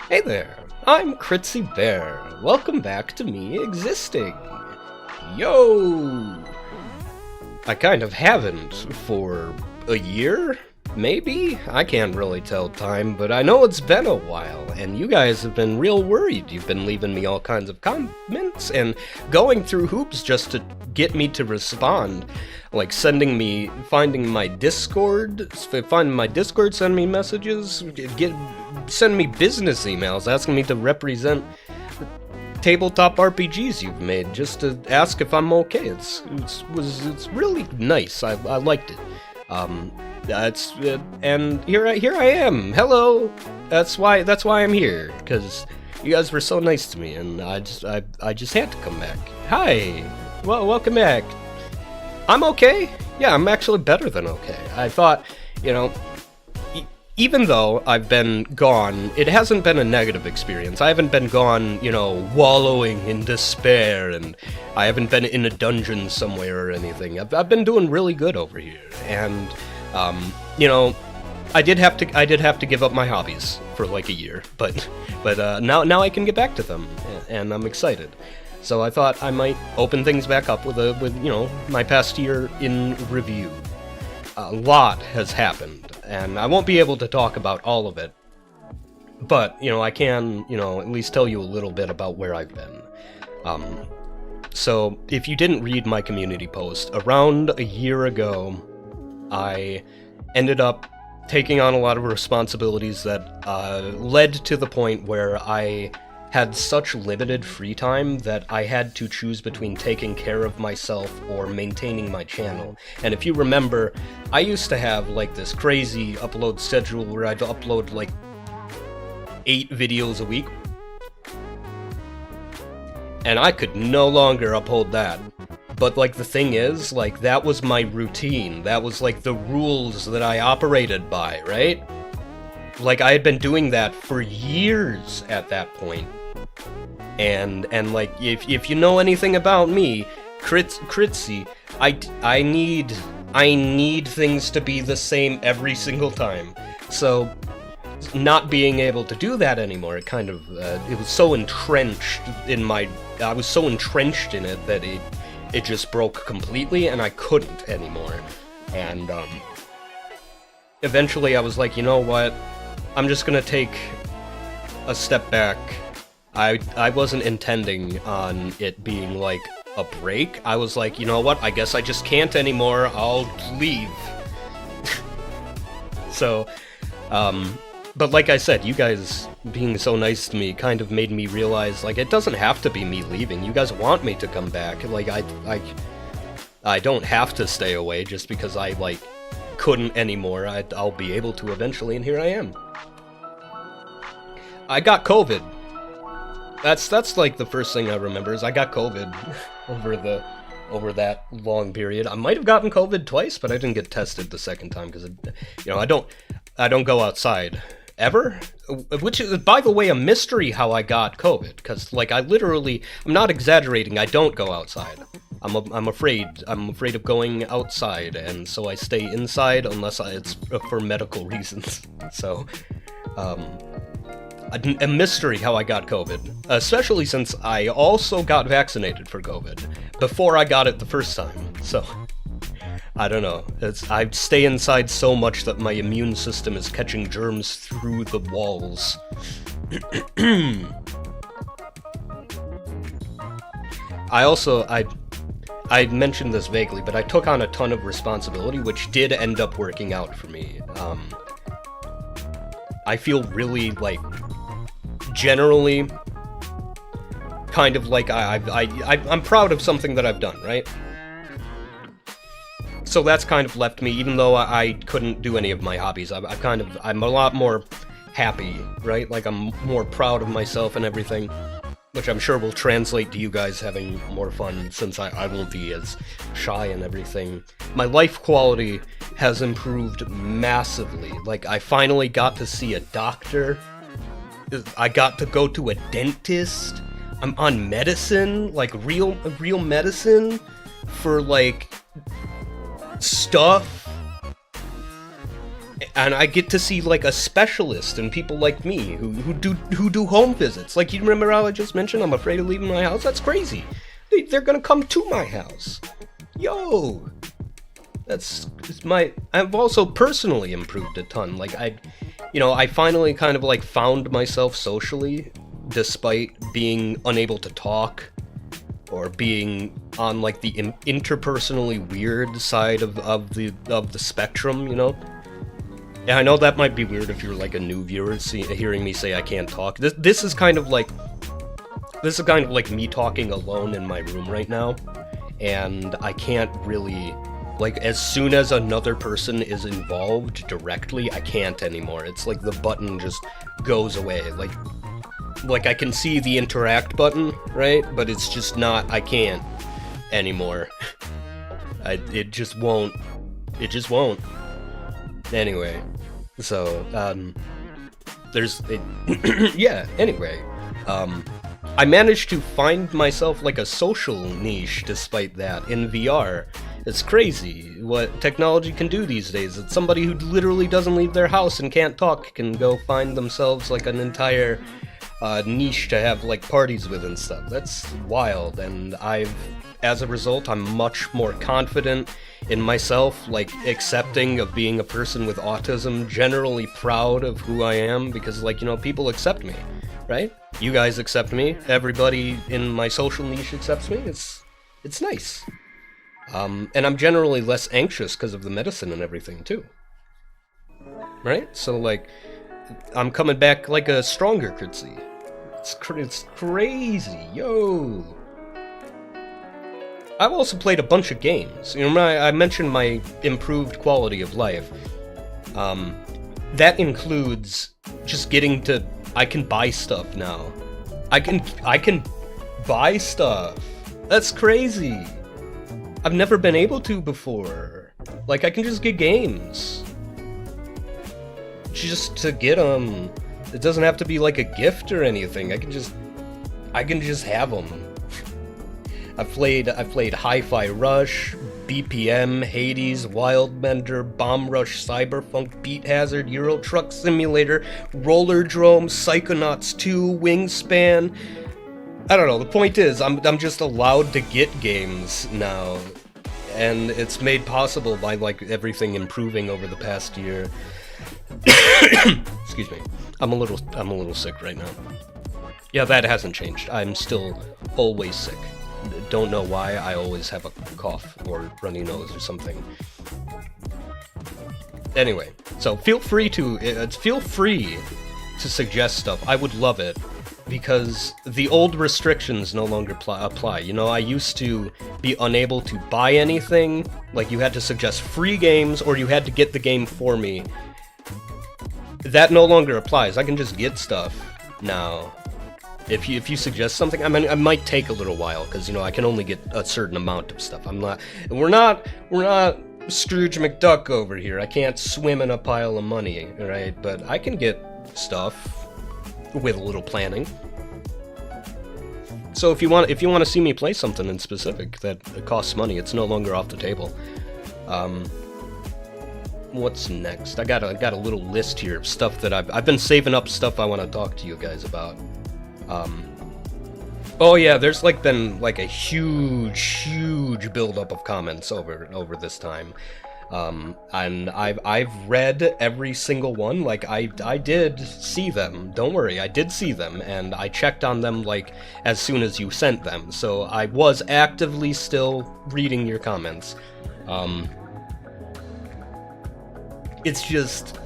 Hey there, I'm Critzy Bear. Welcome back to me existing. Yo! I kind of haven't for a year, maybe? I can't really tell time, but I know it's been a while, and you guys have been real worried. You've been leaving me all kinds of comments and going through hoops just to get me to respond. Like finding my Discord, send me messages, send me business emails asking me to represent tabletop RPGs you've made, just to ask if I'm okay. It's really nice. I liked it. And here I am. Hello. That's why I'm here, because you guys were so nice to me, and I just had to come back. Hi. Well, welcome back. I'm okay. Yeah, I'm actually better than okay. I thought, even though I've been gone, it hasn't been a negative experience. I haven't been gone, wallowing in despair, and I haven't been in a dungeon somewhere or anything. I've been doing really good over here, and I did have to give up my hobbies for like a year, but now I can get back to them, and I'm excited. So I thought I might open things back up with my past year in review. A lot has happened, and I won't be able to talk about all of it, but I can at least tell you a little bit about where I've been. So if you didn't read my community post, around a year ago, I ended up taking on a lot of responsibilities that led to the point where I had such limited free time that I had to choose between taking care of myself or maintaining my channel. And if you remember, I used to have like this crazy upload schedule where I'd upload like 8 videos a week. And I could no longer uphold that. But like the thing is, like that was my routine. That was like the rules that I operated by, right? Like I had been doing that for years at that point. And like if you know anything about me, Critzy, I need things to be the same every single time. So not being able to do that anymore, it kind of it was so entrenched in I was so entrenched in it that it just broke completely, and I couldn't anymore. And eventually I was like, you know what? I'm just gonna take a step back. I wasn't intending on it being like a break. I was like, you know what? I guess I just can't anymore. I'll leave. So, but like I said, you guys being so nice to me kind of made me realize, like, it doesn't have to be me leaving. You guys want me to come back. Like, I don't have to stay away just because I, like, couldn't anymore. I'll be able to eventually, and here I am. I got COVID. That's like the first thing I remember is I got COVID over that long period. I might have gotten COVID twice, but I didn't get tested the second time because I don't go outside ever, which is, by the way, a mystery how I got COVID, because like I'm not exaggerating, I don't go outside. I'm afraid of going outside, and so I stay inside unless it's for medical reasons. So a mystery how I got COVID, especially since I also got vaccinated for COVID before I got it the first time. So I don't know. I stay inside so much that my immune system is catching germs through the walls. I mentioned this vaguely, but I took on a ton of responsibility, which did end up working out for me. I feel really, like, generally kind of like I'm proud of something that I've done, right? So that's kind of left me, even though I couldn't do any of my hobbies, I'm a lot more happy, right? Like, I'm more proud of myself and everything, which I'm sure will translate to you guys having more fun, since I won't be as shy and everything. My life quality has improved massively. Like, I finally got to see a doctor. I got to go to a dentist. I'm on medicine, like real medicine for like stuff. and I get to see like a specialist and people like me who do home visits. Like, you remember how I just mentioned I'm afraid of leaving my house? That's crazy. They're gonna come to my house. Yo, I've also personally improved a ton. Like, I finally kind of like found myself socially, despite being unable to talk or being on like the interpersonally weird side of the spectrum, you know. Yeah, I know that might be weird if you're like a new viewer hearing me say I can't talk. This is kind of like me talking alone in my room right now, and I can't really, like, as soon as another person is involved directly, I can't anymore. It's like the button just goes away. Like I can see the interact button, right? But it's just not, I can't anymore. It just won't. Anyway, so, yeah, anyway, I managed to find myself like a social niche despite that in VR. It's crazy what technology can do these days. It's somebody who literally doesn't leave their house and can't talk can go find themselves like an entire niche to have like parties with and stuff. That's wild, and as a result, I'm much more confident in myself, like accepting of being a person with autism, generally proud of who I am, because, like, you know, people accept me, right? You guys accept me, everybody in my social niche accepts me. It's nice. And I'm generally less anxious because of the medicine and everything too. Right? So, like, I'm coming back like a stronger Kritzy. It's crazy, yo. I've also played a bunch of games. You know, I mentioned my improved quality of life. That includes just getting to, I can buy stuff now. I can buy stuff. That's crazy. I've never been able to before. Like, I can just get games. Just to get them. It doesn't have to be like a gift or anything. I can just have them. I've played Hi-Fi Rush, BPM, Hades, Wildbender, Bomb Rush, Cyberpunk, Beat Hazard, Euro Truck Simulator, Rollerdrome, Psychonauts 2, Wingspan. I don't know, the point is, I'm just allowed to get games now, and it's made possible by, like, everything improving over the past year. Excuse me. I'm a little sick right now. Yeah, that hasn't changed. I'm still always sick. Don't know why, I always have a cough or runny nose or something. Anyway, so feel free to suggest stuff. I would love it, because the old restrictions no longer apply. You know, I used to be unable to buy anything. Like, you had to suggest free games or you had to get the game for me. That no longer applies. I can just get stuff now. If you suggest something, I mean, it might take a little while, because, you know, I can only get a certain amount of stuff. We're not Scrooge McDuck over here. I can't swim in a pile of money, right? But I can get stuff with a little planning. So if you want to see me play something in specific that costs money, it's no longer off the table. What's next? I got a little list here of stuff that I've been saving up, stuff I want to talk to you guys about. Oh yeah, there's been a huge buildup of comments over this time, and I've read every single one. Like, I did see them. Don't worry, I did see them, and I checked on them as soon as you sent them. So I was actively still reading your comments. It's just,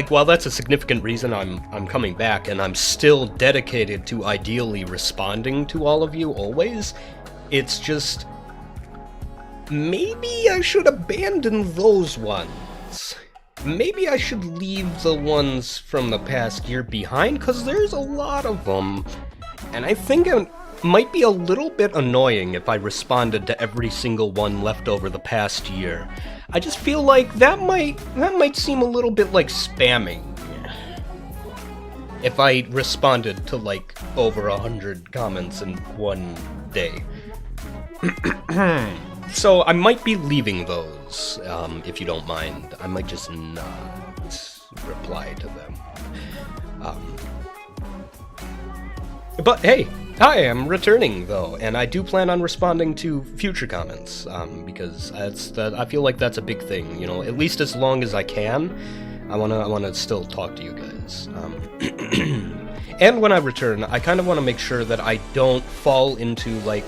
while that's a significant reason I'm coming back, and I'm still dedicated to ideally responding to all of you always, it's just, maybe I should abandon those ones. Maybe I should leave the ones from the past year behind, because there's a lot of them, and I think it might be a little bit annoying if I responded to every single one left over the past year. I just feel like that might seem a little bit like spamming if I responded to over 100 comments in one day. So I might be leaving those. videos, if you don't mind. I might just not reply to them. But hey, hi, I'm returning though, and I do plan on responding to future comments, because I feel like that's a big thing, you know, at least as long as I can. I wanna still talk to you guys. And when I return, I kind of want to make sure that I don't fall into, like,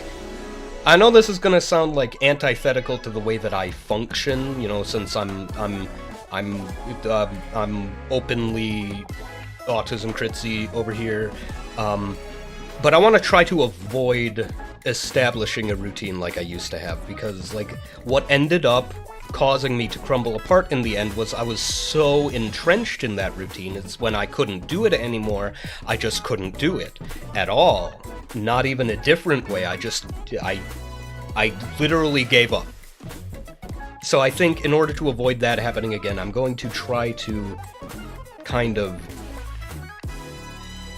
I know this is gonna sound like antithetical to the way that I function, you know, since I'm openly autism critzy over here, but I want to try to avoid establishing a routine like I used to have, because, like, what ended up causing me to crumble apart in the end was I was so entrenched in that routine. It's when I couldn't do it anymore, I just couldn't do it at all. Not even a different way, I literally gave up. So I think in order to avoid that happening again, I'm going to try to kind of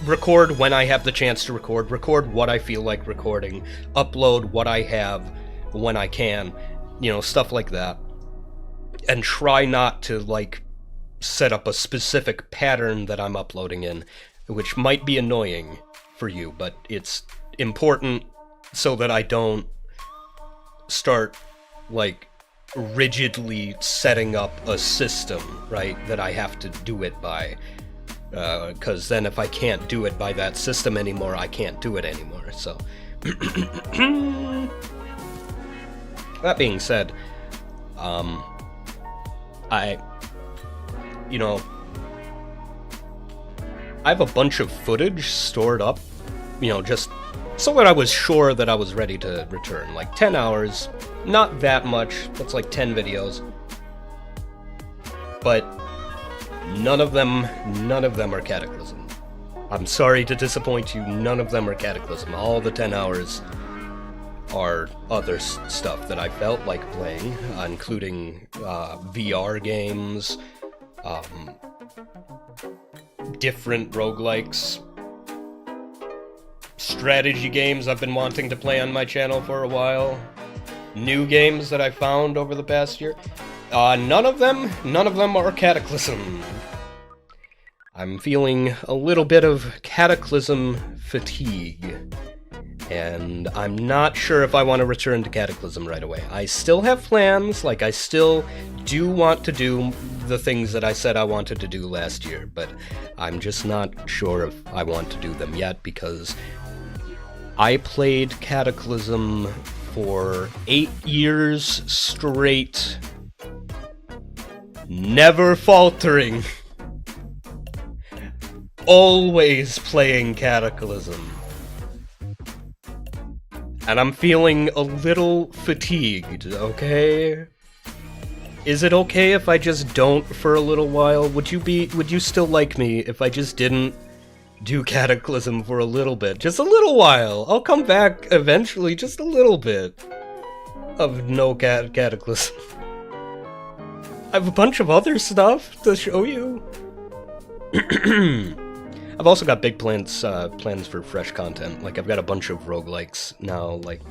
record when I have the chance to record what I feel like recording, upload what I have when I can, you know, stuff like that. And try not to, like, set up a specific pattern that I'm uploading in, which might be annoying for you, but it's important so that I don't start, like, rigidly setting up a system, right, that I have to do it by. Because then if I can't do it by that system anymore, I can't do it anymore, so. That being said, I have a bunch of footage stored up, you know, just so that I was sure that I was ready to return. Like 10 hours, not that much, that's like 10 videos. But none of them are Cataclysm. I'm sorry to disappoint you, none of them are Cataclysm. All the 10 hours are other stuff that I felt like playing, including VR games, different roguelikes, strategy games I've been wanting to play on my channel for a while, new games that I found over the past year. None of them are Cataclysm. I'm feeling a little bit of Cataclysm fatigue, and I'm not sure if I want to return to Cataclysm right away. I still have plans, like I still do want to do the things that I said I wanted to do last year, but I'm just not sure if I want to do them yet, because I played Cataclysm for 8 years straight, never faltering, always playing Cataclysm. And I'm feeling a little fatigued, okay? Is it okay if I just don't for a little while? Would you still like me if I just didn't do Cataclysm for a little bit? Just a little while. I'll come back eventually, just a little bit of no Cataclysm. I have a bunch of other stuff to show you. I've also got big plans for fresh content. Like, I've got a bunch of roguelikes now, like,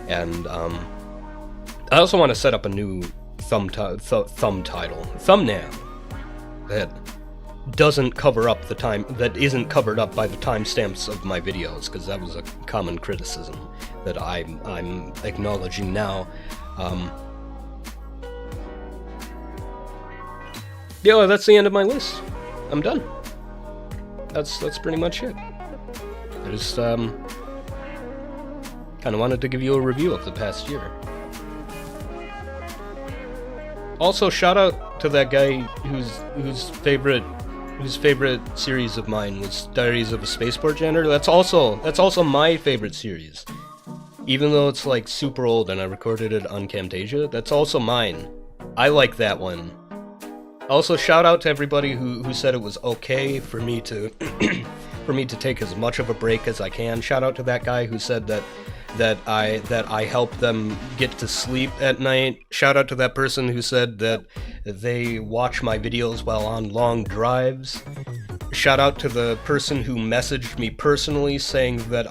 and I also want to set up a new thumbnail that doesn't cover up the time, that isn't covered up by the timestamps of my videos, because that was a common criticism that I'm acknowledging now. Yeah, that's the end of my list. I'm done. That's pretty much it. I just kind of wanted to give you a review of the past year. Also, shout out to that guy whose favorite series of mine was Diaries of a Spaceport Janitor. That's also my favorite series. Even though it's like super old and I recorded it on Camtasia, that's also mine. I like that one. Also, shout out to everybody who said it was okay for me to for me to take as much of a break as I can. Shout out to that guy who said that I help them get to sleep at night. Shout out to that person who said that they watch my videos while on long drives. Shout out to the person who messaged me personally saying that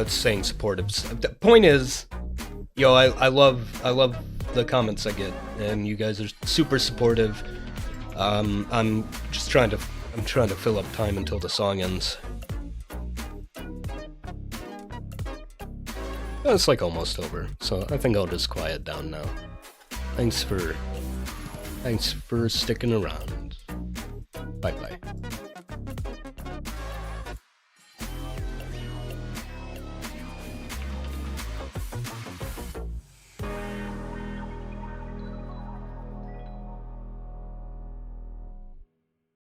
saying supportive. The point is, Yo, I love the comments I get, and you guys are super supportive. I'm trying to fill up time until the song ends. It's like almost over, so I think I'll just quiet down now. Thanks for sticking around. Bye bye.